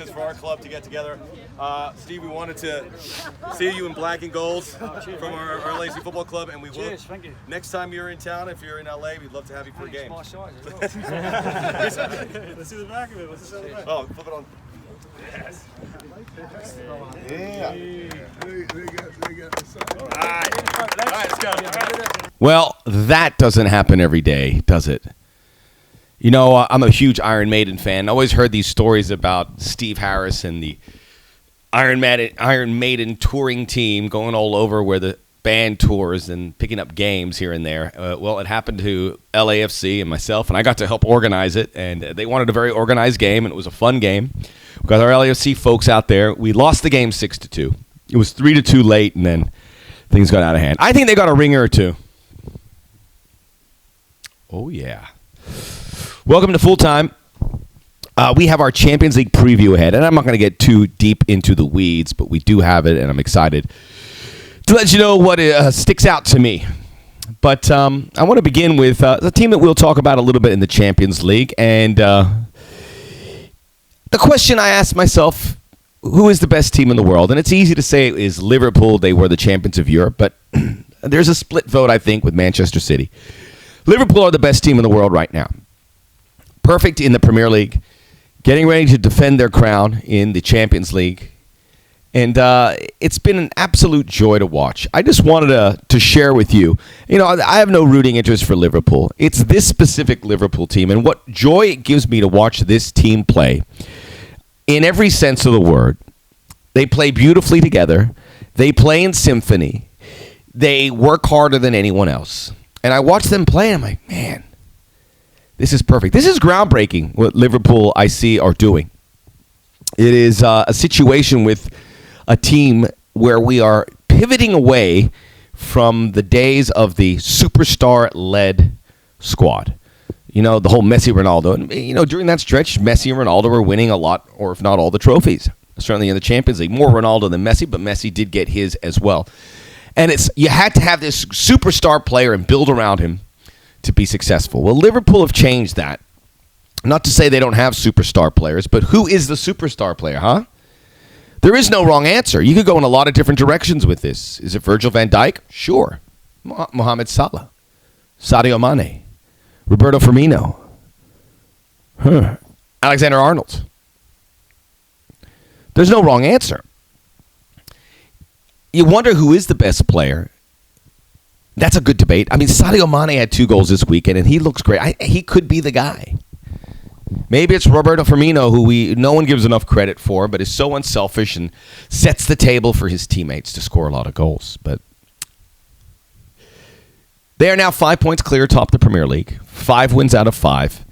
because for our club to get together. Steve, we wanted to see you in black and gold from our LAC Football Club, and we will. Cheers, thank you. Next time you're in town, if you're in LA, we'd love to have you for a game. My size as well. Let's see the back of it. What's this on the back? Oh, flip it on. Yes. Yeah. All right, let's go. Well, that doesn't happen every day, does it? You know, I'm a huge Iron Maiden fan. I always heard these stories about Steve Harris and the Iron Maiden touring team going all over where the band tours and picking up games here and there. Well, it happened to LAFC and myself, and I got to help organize it. And they wanted a very organized game, and it was a fun game. We got our LAFC folks out there. We lost the game 6-2. It was 3-2 late, and then things got out of hand. I think they got a ringer or two. Oh, yeah. Welcome to Full Time. We have our Champions League preview ahead, and I'm not going to get too deep into the weeds, but we do have it, and I'm excited to let you know what sticks out to me. But I want to begin with the team that we'll talk about a little bit in the Champions League, and the question I asked myself, who is the best team in the world? And it's easy to say it is Liverpool. They were the champions of Europe, but there's a split vote, I think, with Manchester City. Liverpool are the best team in the world right now. Perfect in the Premier League, getting ready to defend their crown in the Champions League. And it's been an absolute joy to watch. I just wanted to share with you, I have no rooting interest for Liverpool. It's this specific Liverpool team, and what joy it gives me to watch this team play in every sense of the word. They play beautifully together. They play in symphony. They work harder than anyone else. And I watch them play, and I'm like, man, this is perfect. This is groundbreaking, what Liverpool, I see, are doing. It is a situation with a team where we are pivoting away from the days of the superstar-led squad. The whole Messi, Ronaldo. And, during that stretch, Messi and Ronaldo were winning a lot, or if not all, the trophies. Certainly in the Champions League. More Ronaldo than Messi, but Messi did get his as well. And you had to have this superstar player and build around him to be successful. Well, Liverpool have changed that. Not to say they don't have superstar players, but who is the superstar player, huh? There is no wrong answer. You could go in a lot of different directions with this. Is it Virgil van Dijk? Sure. Mohamed Salah. Sadio Mane. Roberto Firmino. Alexander-Arnold. There's no wrong answer. You wonder who is the best player. That's a good debate. I mean, Sadio Mane had 2 goals this weekend, and he looks great. He could be the guy. Maybe it's Roberto Firmino, who no one gives enough credit for, but is so unselfish and sets the table for his teammates to score a lot of goals. But they are now 5 points clear atop the Premier League, 5 wins out of 5.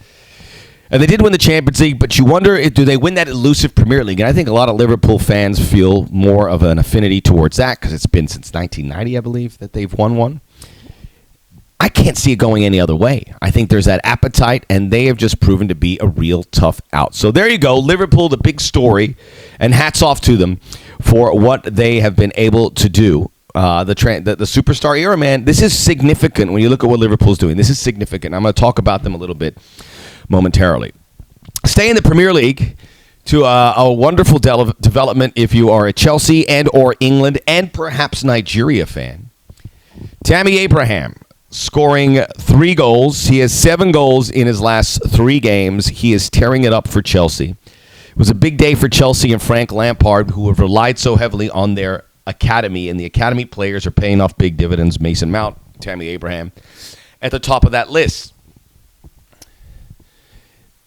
And they did win the Champions League, but you wonder, do they win that elusive Premier League? And I think a lot of Liverpool fans feel more of an affinity towards that because it's been since 1990, I believe, that they've won one. I can't see it going any other way. I think there's that appetite, and they have just proven to be a real tough out. So there you go, Liverpool, the big story, and hats off to them for what they have been able to do. The superstar era, man, this is significant when you look at what Liverpool's doing. This is significant. I'm going to talk about them a little bit momentarily. Stay in the Premier League to a wonderful development if you are a Chelsea and or England and perhaps Nigeria fan. Tammy Abraham scoring 3 goals. He has 7 goals in his last 3 games. He is tearing it up for Chelsea. It was a big day for Chelsea and Frank Lampard, who have relied so heavily on their academy, and the academy players are paying off big dividends. Mason Mount, Tammy Abraham, at the top of that list.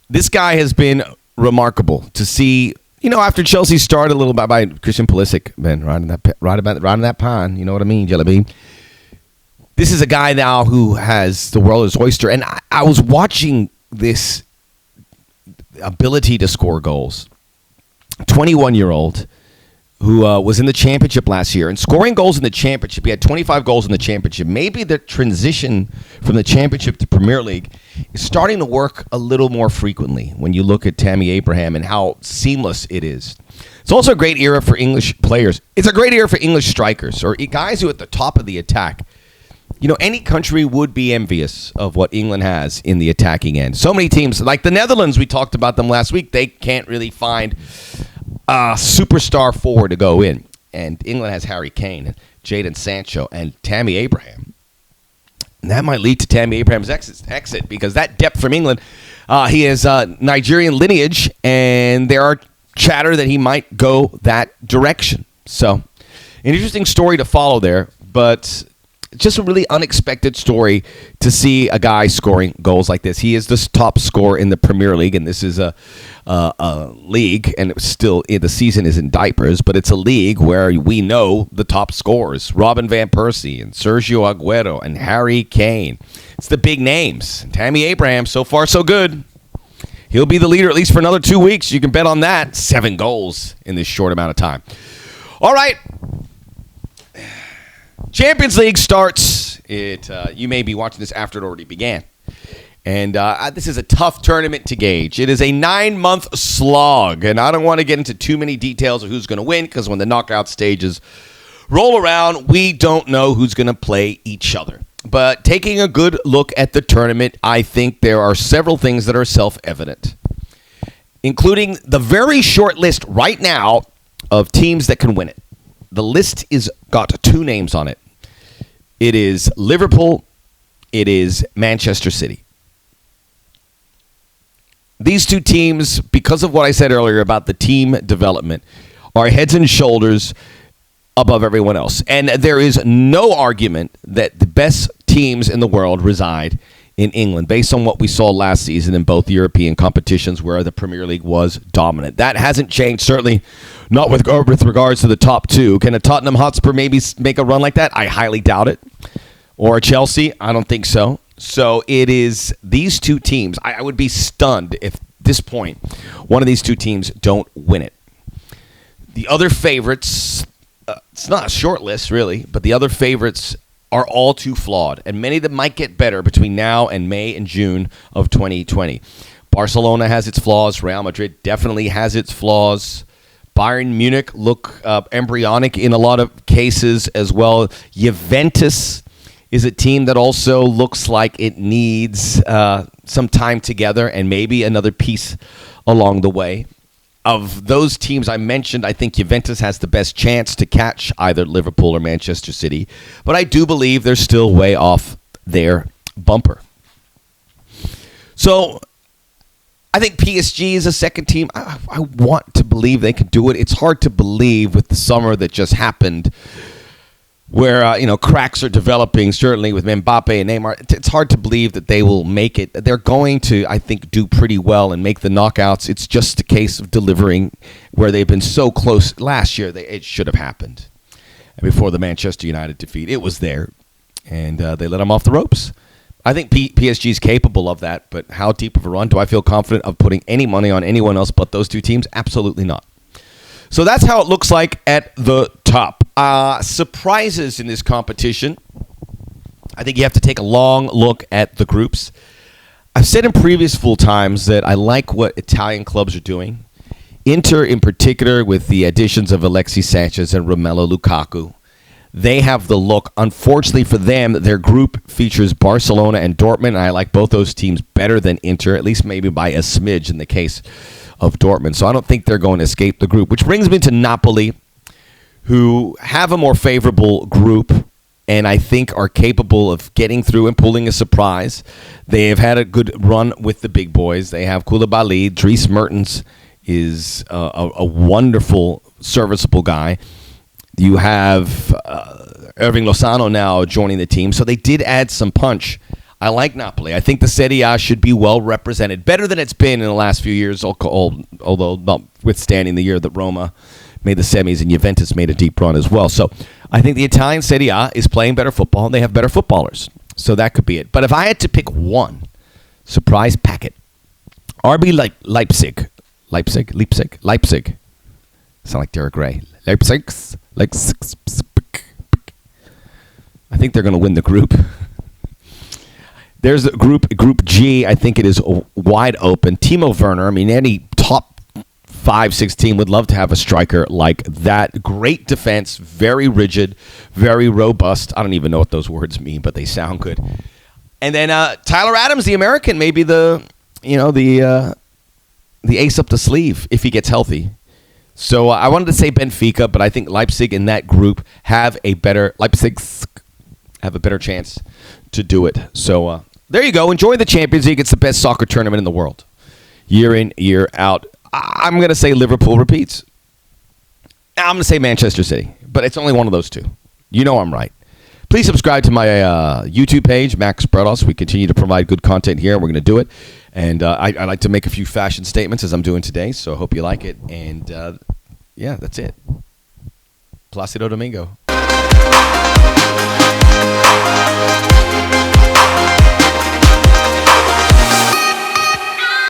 This guy has been remarkable to see. After Chelsea started a little bit by Christian Pulisic, man, riding that pine. You know what I mean, Jelly Bean. This is a guy now who has the world as oyster, and I was watching this ability to score goals. 21-year-old who was in the championship last year and scoring goals in the championship. He had 25 goals in the championship. Maybe the transition from the championship to Premier League is starting to work a little more frequently when you look at Tammy Abraham and how seamless it is. It's also a great era for English players. It's a great era for English strikers or guys who are at the top of the attack. Any country would be envious of what England has in the attacking end. So many teams, like the Netherlands, we talked about them last week, they can't really find superstar forward to go in. And England has Harry Kane and Jadon Sancho and Tammy Abraham. And that might lead to Tammy Abraham's exit because that depth from England, he has Nigerian lineage, and there are chatter that he might go that direction. So an interesting story to follow there, but just a really unexpected story to see a guy scoring goals like this. He is the top scorer in the Premier League, and this is a league, and it's still the season is in diapers, but it's a league where we know the top scorers: Robin van Persie and Sergio Aguero and Harry Kane. It's the big names. Tammy Abraham, so far so good. He'll be the leader at least for another 2 weeks. You can bet on that. 7 goals in this short amount of time. All right. Champions League starts. You may be watching this after it already began. And this is a tough tournament to gauge. It is a 9-month slog. And I don't want to get into too many details of who's going to win because when the knockout stages roll around, we don't know who's going to play each other. But taking a good look at the tournament, I think there are several things that are self-evident, including the very short list right now of teams that can win it. The list is got 2 names on it. It is Liverpool. It is Manchester City. These 2 teams, because of what I said earlier about the team development, are heads and shoulders above everyone else. And there is no argument that the best teams in the world reside in England, based on what we saw last season in both European competitions where the Premier League was dominant. That hasn't changed, certainly not with regards to the top 2. Can a Tottenham Hotspur maybe make a run like that? I highly doubt it. Or a Chelsea? I don't think so. So it is these 2 teams. I would be stunned if at this point one of these 2 teams don't win it. The other favorites, it's not a short list really, but the other favorites are all too flawed, and many of them might get better between now and May and June of 2020. Barcelona has its flaws. Real Madrid definitely has its flaws. Bayern Munich look embryonic in a lot of cases as well. Juventus is a team that also looks like it needs some time together and maybe another piece along the way. Of those teams I mentioned, I think Juventus has the best chance to catch either Liverpool or Manchester City. But I do believe they're still way off their bumper. So I think PSG is a second team. I want to believe they can do it. It's hard to believe with the summer that just happened where cracks are developing, certainly with Mbappe and Neymar. It's hard to believe that they will make it. They're going to, I think, do pretty well and make the knockouts. It's just a case of delivering where they've been so close. Last year, it should have happened. And before the Manchester United defeat, it was there, and they let them off the ropes. I think PSG is capable of that, but how deep of a run? Do I feel confident of putting any money on anyone else but those 2 teams? Absolutely not. So that's how it looks like at the top. Surprises in this competition. I think you have to take a long look at the groups. I've said in previous full times that I like what Italian clubs are doing. Inter in particular with the additions of Alexis Sanchez and Romelu Lukaku. They have the look. Unfortunately for them, their group features Barcelona and Dortmund. And I like both those teams better than Inter, at least maybe by a smidge in the case of Dortmund. So I don't think they're going to escape the group, which brings me to Napoli, who have a more favorable group and I think are capable of getting through and pulling a surprise. They have had a good run with the big boys. They have Koulibaly. Dries Mertens is a wonderful, serviceable guy. You have Irving Lozano now joining the team, so they did add some punch. I like Napoli. I think the Serie A should be well represented, better than it's been in the last few years, although notwithstanding the year that Roma made the semis and Juventus made a deep run as well. So I think the Italian Serie A is playing better football, and they have better footballers. So that could be it. But if I had to pick one surprise packet, RB Leipzig. Sound like Derek Ray. Leipzig. I think they're going to win the group. There's a Group G. I think it is wide open. Timo Werner. I mean, any top 5-6 team would love to have a striker like that. Great defense, very rigid, very robust. I don't even know what those words mean, but they sound good. And then Tyler Adams, the American, maybe the ace up the sleeve if he gets healthy. So I wanted to say Benfica, but I think Leipzig in that group have a better chance to do it. So there you go. Enjoy the Champions League. It's the best soccer tournament in the world. Year in, year out. I'm going to say Liverpool repeats. I'm going to say Manchester City, but it's only one of those two. You know I'm right. Please subscribe to my YouTube page, Max Bredos. We continue to provide good content here. We're going to do it. And I like to make a few fashion statements as I'm doing today, so I hope you like it. And, yeah, that's it. Placido Domingo.